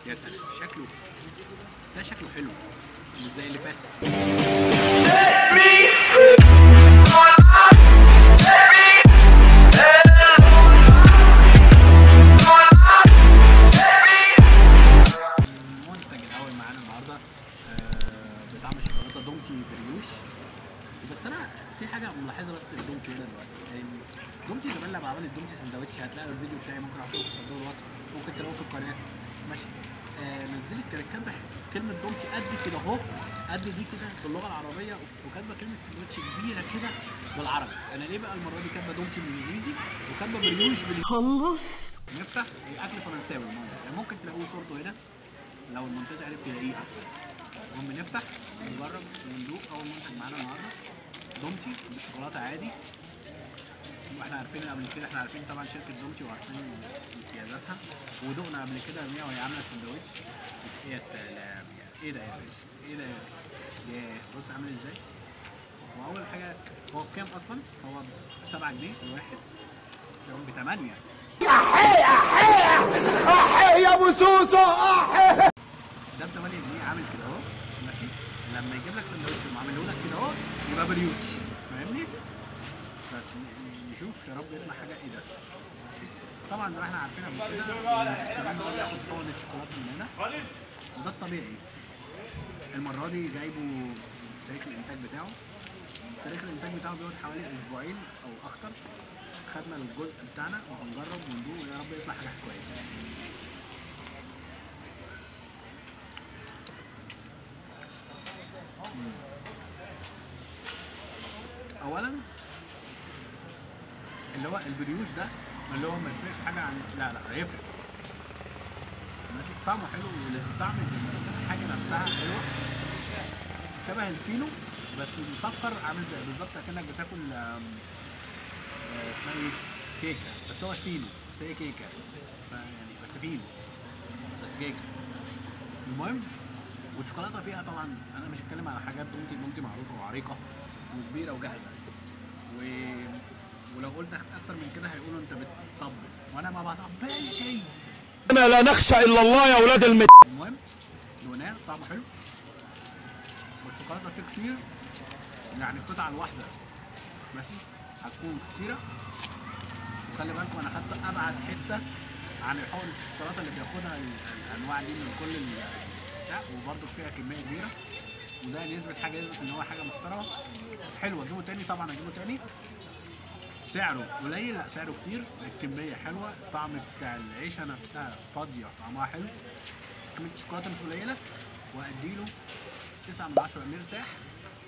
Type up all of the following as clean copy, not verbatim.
يا سلام شكله ده شكله حلو مش زي اللي فات. المنتج الاول معانا النهارده بطعم الشوكولاته دومتي بريوش. بس انا في حاجه ملاحظه بس الدومتي هنا دلوقتي، يعني دومتي زمان لما عملت دومتي سندوتش هتلاقوا الفيديو بتاعي ممكن احطه في صندوق الوصف، ممكن تلاقوه في القناه ماشي. نزلت كانت كلمه دومتي قد كده اهو، قد دي كده باللغه العربيه، وكاتبه كلمه سندوتش كبيره كده بالعربي. انا ليه بقى المره دي كاتبه دومتي بالانجليزي وكاتبه بريوش خلص. نفتح اكل فرنساوي المنتج، يعني ممكن تلاقوه صورته هنا لو المونتاج عرف يلاقيه اصلا. المهم نفتح نجرب وندوق اول منتج معانا النهارده دومتي بالشوكولاته عادي. واحنا عارفين قبل كده، احنا عارفين طبعا شركه دومتي وعارفين امتيازاتها، ودقنا قبل كده ان هي عامله سندوتش. يا سلام، ايه ده يا باشا، ايه ده يا بص عامل ازاي. واول حاجه هو بكام اصلا؟ هو 7 جنيه الواحد، ب 8. احي يا ابو سوسو احي. ده ب 8 جنيه عامل كده اهو ماشي. لما يجيب لك سندوتش وعامله لك كده اهو يبقى بريوتش، فاهمني؟ بس نشوف يا رب يطلع حاجه ايه ده ماشي. طبعا زي ما احنا عارفين قبل كده كمان بيقعد ياخد حقنه شوكولاته من هنا، وده الطبيعي. المره دي جايبه في تاريخ الانتاج بتاعه، تاريخ الانتاج بتاعه بيقعد حوالي اسبوعين او اكتر. خدنا الجزء بتاعنا وهنجرب وندوق ويا رب يطلع حاجه كويسه. اولا اللي هو البريوش ده اللي هو ما يفرقش حاجه عن لا هيفرق ماشي. طعمه حلو وطعم الحاجه نفسها حلوه، شبه الفينو بس مسكر، عامل زي بالظبط اكنك بتاكل اسمها ايه، كيكه، بس هو فينو بس هي كيكه، فيعني بس فينو بس كيكه. المهم والشوكولاته فيها طبعا، انا مش هتكلم على حاجات دومتي معروفه وعريقه وكبيره وجاهزه، ولو قلت اكتر من كده هيقولوا انت بتطبل، وانا ما بطبلش شيء. انا لا نخشى الا الله يا اولاد المهم دوناه طعمه حلو والشوكولاته فيه كتير، يعني القطعه الواحده ماشي هتكون كتيره. وخلي بالكم انا خدت ابعد حته عن حقنه الشوكولاته اللي بياخدها الانواع دي من كل بتاع، وبرده فيها كميه كبيره، وده يثبت حاجه، يثبت ان هو حاجه محترمه حلوه. اجيبه تاني طبعا، اجيبه تاني. سعره قليل؟ لا سعره كتير. الكميه حلوه، الطعم بتاع العيشه نفسها فاضيه طعمها حلو، كميه الشوكولاته مش قليله، واديله 9 من 10 مرتاح.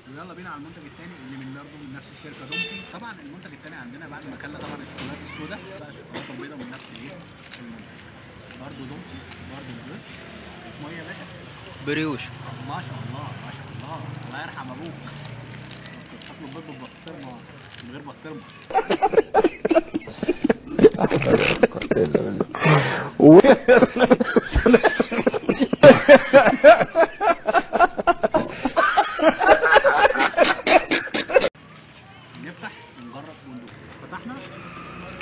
ويلا بينا على المنتج الثاني اللي من برضه من نفس الشركه دومتي. طبعا المنتج الثاني عندنا بعد ما كلنا طبعا الشوكولاته السوداء بقى الشوكولاته البيضاء من نفس ايه المنتج برضه دومتي، برضه بريوش. اسمه ايه يا باشا؟ بريوش. ما شاء الله ما شاء الله، الله يرحم ابوك، كنت شكله بيض بالبسطرمه من غير بسطرمه. نفتح ونجرب وندوق. فتحنا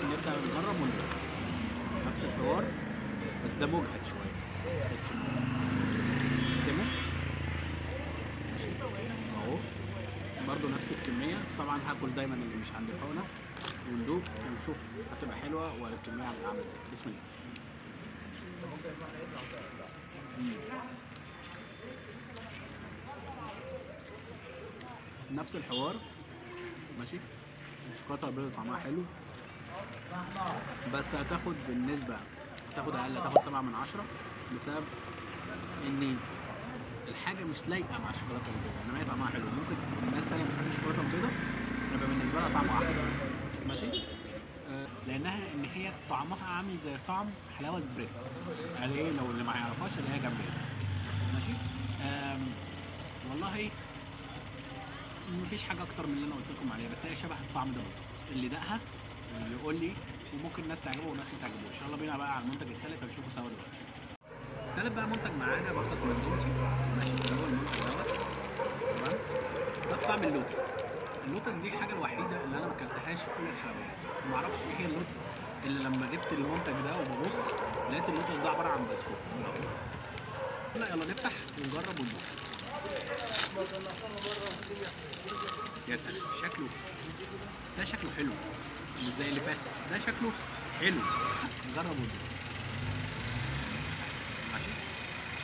نبدأ نجرب وندوق، نفس الحوار بس ده مجهد شوية. بس سمو ماشي اهو، برضه نفس الكمية. طبعا هاكل دايما اللي مش عند الحقنة وندوق ونشوف هتبقى حلوة ولا الكمية هتبقى عاملة ازاي. بسم الله. نفس الحوار ماشي. الشوكولاته البيضاء طعمها حلو، بس هتاخد بالنسبه هتاخد اقل، هتاخد 7 من 10 بسبب ان الحاجه مش لايقه مع الشوكولاته البيضاء. انما هي طعمها حلو، ممكن الناس تانية ما بتحبش الشوكولاته البيضاء يبقى بالنسبه لها طعمها احلى ماشي. لانها ان هي طعمها عامل زي طعم حلاوه سبريت، يعني ايه لو اللي ما يعرفهاش اللي هي جنبيها ماشي. والله مفيش حاجه اكتر من اللي انا قلت لكم عليها، بس هي شبه الطعم ده بالظبط. اللي دقها يقول لي، وممكن ناس تعجبه وناس ما تعجبوش. يلا بينا بقى على المنتج الثالث هنشوفه سوا دلوقتي. الثالث بقى منتج معانا برضك من دومتي ماشي، اللي هو المنتج دوت تمام. ده طعم اللوتس. اللوتس دي الحاجه الوحيده اللي انا ما اكلتهاش في كل الحلويات، ما اعرفش ايه هي اللوتس. اللي لما جبت المنتج ده وببص لقيت اللوتس ده عباره عن بسكوت كده يلا نفتح ونجرب وندوق. يا سلام شكله، ده شكله حلو مش زي اللي فات، ده شكله حلو. نجرب وندوق ماشي.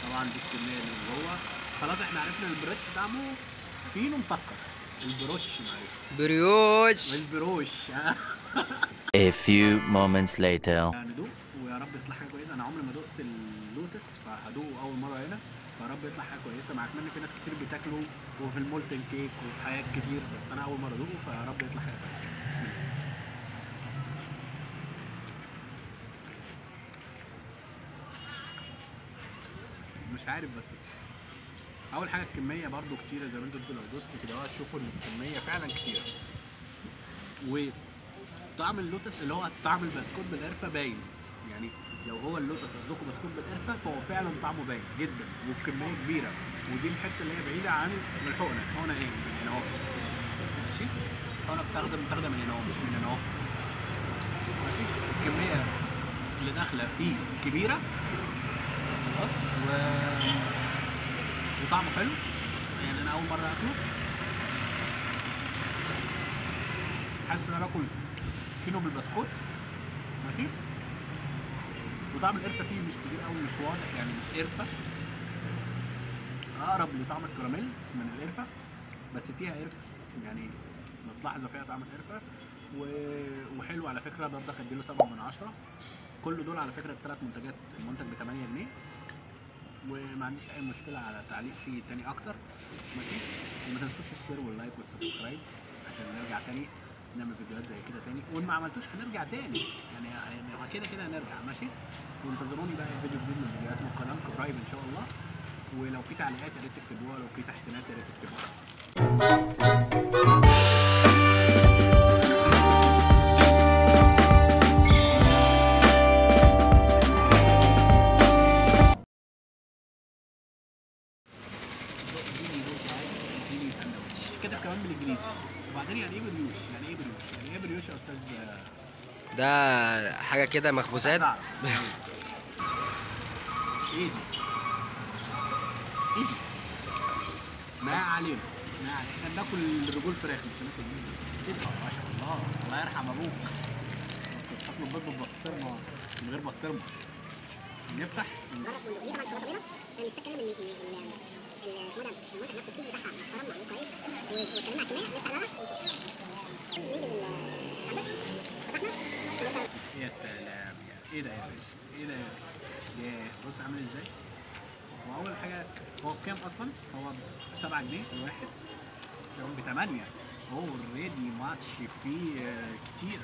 طبعا دي الكميه اللي من جوه. خلاص احنا عرفنا البروتش طعمه فينو مسكر. البروتش معلش بريوش البروش. A few moments later. ندوق ويا رب يطلع حاجه كويسه. انا عمري ما دقت اللوتس فهدوقه اول مره هنا، فيا رب يطلع حاجه كويسه. مع ان في ناس كتير بتاكله وفي المولتن كيك وفي حاجات كتير، بس انا اول مره ادوقه فيا رب يطلع حاجه كويسه. بسم الله. مش عارف بس اول حاجه الكميه برضو كتيره زي ما انتوا لو دوست كده هتشوفوا ان الكميه فعلا كتيره. وطعم اللوتس اللي هو طعم البسكوت بالقرفه باين، يعني لو هو اللوتس قصدكم بسكوت بالقرفه فهو فعلا طعمه باين جدا وبكميه كبيره. ودي الحته اللي هي بعيده عن الحقنه. الحقنه ايه؟ من هنا اهو ماشي. الحقنه بتاخده من هنا اهو مش من هنا اهو ماشي. الكميه اللي داخله فيه كبيره بس وطعمه حلو. يعني انا اول مره اكله حاسس ان انا باكل فينو بالبسكوت ماشي. وطعم القرفه فيه مش كتير قوي، مش واضح يعني مش قرفه، اقرب لطعم الكراميل من القرفه، بس فيها قرفه يعني متلاحظه فيها طعم القرفه. وحلو على فكره. برضك اديله 7 من 10. كل دول على فكره الثلاث منتجات المنتج ب 8 جنيه، وما عنديش اي مشكله على تعليق فيه تاني اكتر ماشي. وما تنسوش الشير واللايك والسبسكرايب عشان نرجع تاني نعمل فيديوهات زي كده تاني، وان ما عملتوش هنرجع تاني يعني كده هنرجع ماشي. وانتظروني بقى فيديو جديد من فيديوهات من القناه قريب ان شاء الله. ولو في تعليقات يا ريت تكتبوها، لو في تحسينات يا ريت تكتبوها. كتب كمان بالانجليزي. وبعدين يعني ايه بريوش؟ يعني ايه بريوش؟ يعني ايه بريوش يا استاذ؟ ده حاجة كده مخبوزات. ايه دي؟ ايه دي؟ ما علينا ما علينا. احنا بناكل رجول فراخ مش هناكل منه كده. ما شاء الله الله يرحم ابوك كنت تاكلوا بيض بالبسطرمه من غير بسطرمه. نفتح جرب فندق. دي طبعا شوكولاته بيضاء عشان نستكمل من اسمه ده المنتج نفسه الكيس بتاعها محترم معمول كويس. واتكلمنا على الكميه. نفتح بقى ننجز عندك فتحنا. يا سلام ايه ده يا باشا؟ ايه ده يا بص عامل ازاي؟ واول حاجه هو بكام اصلا؟ هو 7 جنيه الواحد، كمان ب 8. اوريدي ماتش فيه كتير